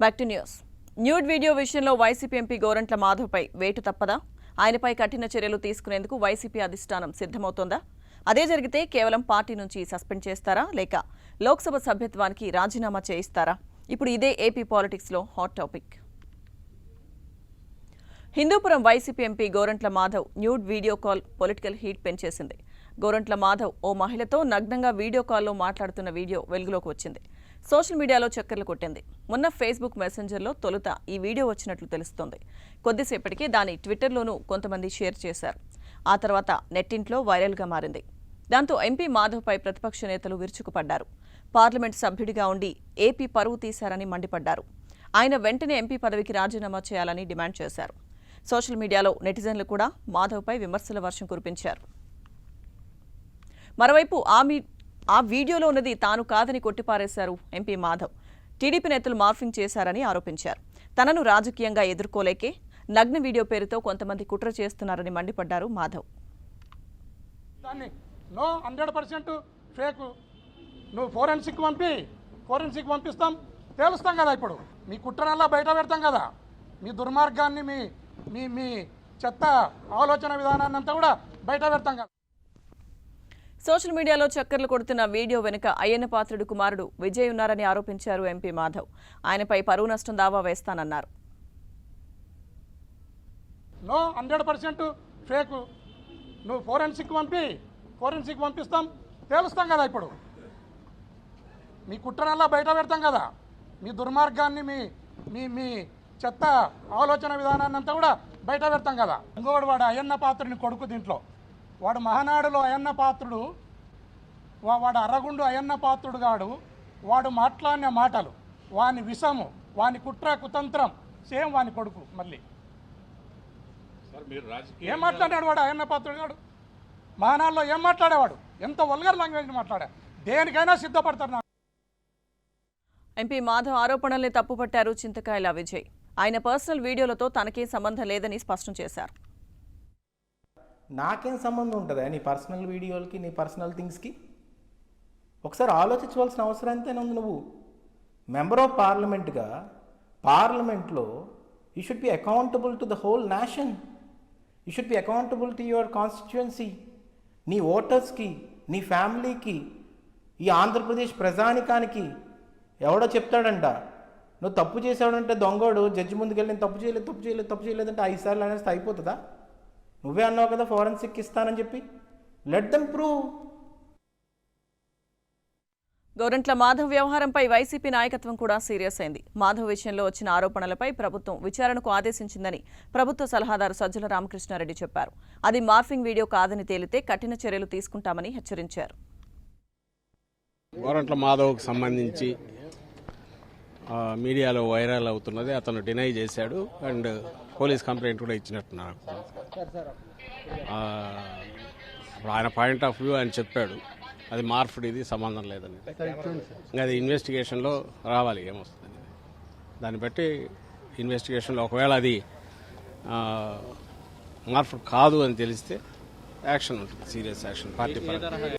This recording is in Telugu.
Back to news. Nude video విషయంలో వైసీపీ ఎంపీ గోరంట్ల మాధవ్పై వేటు తప్పదా? ఆయనపై కఠిన చర్యలు తీసుకునేందుకు వైసీపీ అధిష్టానం సిద్ధమవుతోందా? అదే జరిగితే కేవలం పార్టీ నుంచి సస్పెండ్ చేస్తారా, లేక లోక్సభ సభ్యత్వానికి రాజీనామా చేయిస్తారా? ఇప్పుడు ఇదే ఏపీ పాలిటిక్స్లో hot topic. Hindupur YCP MP Gorantla Madhav nude video call political heat పెంచేసింది. గోరంట్ల మాధవ్ ఓ మహిళతో నగ్నంగా వీడియో కాల్లో మాట్లాడుతున్న వీడియో వెలుగులోకి వచ్చింది. సోషల్ మీడియాలో చక్కర్లు కొట్టింది. మొన్న ఫేస్బుక్ మెసెంజర్లో తొలుత ఈ వీడియో వచ్చినట్లు తెలుస్తోంది. కొద్దిసేపటికి దాన్ని ట్విట్టర్లోనూ కొంతమంది షేర్ చేశారు. ఆ తర్వాత నెట్టింట్లో వైరల్గా మారింది. దాంతో ఎంపీ మాధవ్పై ప్రతిపక్ష నేతలు విరుచుకుపడ్డారు. పార్లమెంట్ సభ్యుడిగా ఉండి ఏపీ పరువు తీశారని మండిపడ్డారు. ఆయన వెంటనే ఎంపీ పదవికి రాజీనామా చేయాలని డిమాండ్ చేశారు. సోషల్ మీడియాలో నెటిజన్లు కూడా మాధవ్పై విమర్శల వర్షం కురిపించారు. మరోవైపు ఆ వీడియోలో ఉన్నది తాను కాదని కొట్టిపారేశారు ఎంపీ మాధవ్. టీడీపీ నేతలు మార్ఫింగ్ చేశారని ఆరోపించారు. తనను రాజకీయంగా ఎదుర్కోలేకే నగ్న వీడియో పేరుతో కొంతమంది కుట్ర చేస్తున్నారని మండిపడ్డారు మాధవ్. No 100% fake. నువ్వు ఫోరెన్సిక్ పంపిస్తాం, తేలుస్తాం కదా. ఇప్పుడు మీ కుట్రనల్లా బయట పెడతాం కదా. మీ దుర్మార్గాన్ని, మీ మీ చెత్త ఆలోచన విధానాన్ని అంతా కూడా బయట పెడతాం కదా. సోషల్ మీడియాలో చక్కర్లు కొడుతున్న వీడియో వెనుక అయ్యన్న పాత్రుడు కుమారుడు విజయ్ ఉన్నారని ఆరోపించారు ఎంపీ మాధవ్. ఆయనపై పరువు నష్టం దావా వేస్తానన్నారు. No 100% fake. నువ్వు ఫోరెన్సిక్ పంపిస్తాం, తేలుస్తాం కదా. ఇప్పుడు మీ కుట్రనల్లా బయట పెడతాం కదా. మీ దుర్మార్గాన్ని, మీ మీ చెత్త ఆలోచన విధానాన్ని అంతా కూడా బయట పెడతాం కదా. ఇంకోటి వాడు అయ్యన్న పాత్రుని కొడుకు. దీంట్లో వాడు మహానాడులో అయ్యన్న పాత్రుడు, వాడు అరగుండు అయ్యన్న పాత్రుడు గాడు. వాడు మాట్లాడిన మాటలు, వాని విషము, వాని కుట్ర కుతంత్రం సేమ్ వాని కొడుకు. మళ్ళీ ఏం మాట్లాడాడు వాడు అయ్యన్న పాత్రుడు గాడు? మహానాడులో ఏం మాట్లాడేవాడు? ఎంత వల్గర్ లాంగ్వేజ్ మాట్లాడా? దేనికైనా సిద్ధపడతారు. ఎంపీ మాధవ్ ఆరోపణల్ని తప్పుపట్టారు చింతకాయల విజయ్. ఆయన పర్సనల్ వీడియోలతో తనకేం సంబంధం లేదని స్పష్టం చేశారు. నాకేం సంబంధం ఉంటుందా నీ పర్సనల్ వీడియోలకి, నీ పర్సనల్ థింగ్స్కి? ఒకసారి ఆలోచించవలసిన అవసరం ఎంతైనా ఉంది. నువ్వు మెంబర్ ఆఫ్ పార్లమెంట్గా పార్లమెంట్లో you should be accountable to the whole nation. You should be accountable to your constituency, నీ ఓటర్స్కి, నీ ఫ్యామిలీకి, ఈ ఆంధ్రప్రదేశ్ ప్రజానికానికి. ఎవడో చెప్తాడంట నువ్వు తప్పు చేసాడంటే దొంగోడు జడ్జి ముందుకెళ్ళి నేను తప్పు చేయలేదంటే 5 సార్లు అనేస్తే అయిపోతుందా? నువ్వే అన్నావు కదా ఫోరెన్సిక్ ఇస్తానని చెప్పి. Let them prove. Gorantla Madhav వ్యవహారంపై వైసీపీ నాయకత్వం కూడా సీరియస్ అయింది. మాధవ్ విషయంలో వచ్చిన ఆరోపణలపై ప్రభుత్వం విచారణకు ఆదేశించిందని ప్రభుత్వ సలహాదారు సజ్జల రామకృష్ణారెడ్డి చెప్పారు. అది మార్ఫింగ్ వీడియో కాదని తేలితే కఠిన చర్యలు తీసుకుంటామని హెచ్చరించారు. గోరంట్ల మాధవ్కు సంబంధించి మీడియాలో వైరల్ అవుతున్నది. అతను డినై చేశాడు అండ్ పోలీస్ కంప్లైంట్ కూడా ఇచ్చినట్టున్నారు. ఆయన పాయింట్ ఆఫ్ వ్యూ ఆయన చెప్పాడు, అది మార్ఫ్డ్, ఇది సంబంధం లేదని. ఇంకా అది ఇన్వెస్టిగేషన్లో రావాలి ఏమొస్తుంది. దాన్ని బట్టి ఇన్వెస్టిగేషన్లో ఒకవేళ అది మార్ఫ్డ్ కాదు అని తెలిస్తే యాక్షన్ ఉంటుంది, సీరియస్ యాక్షన్ పార్టీ పరంగా.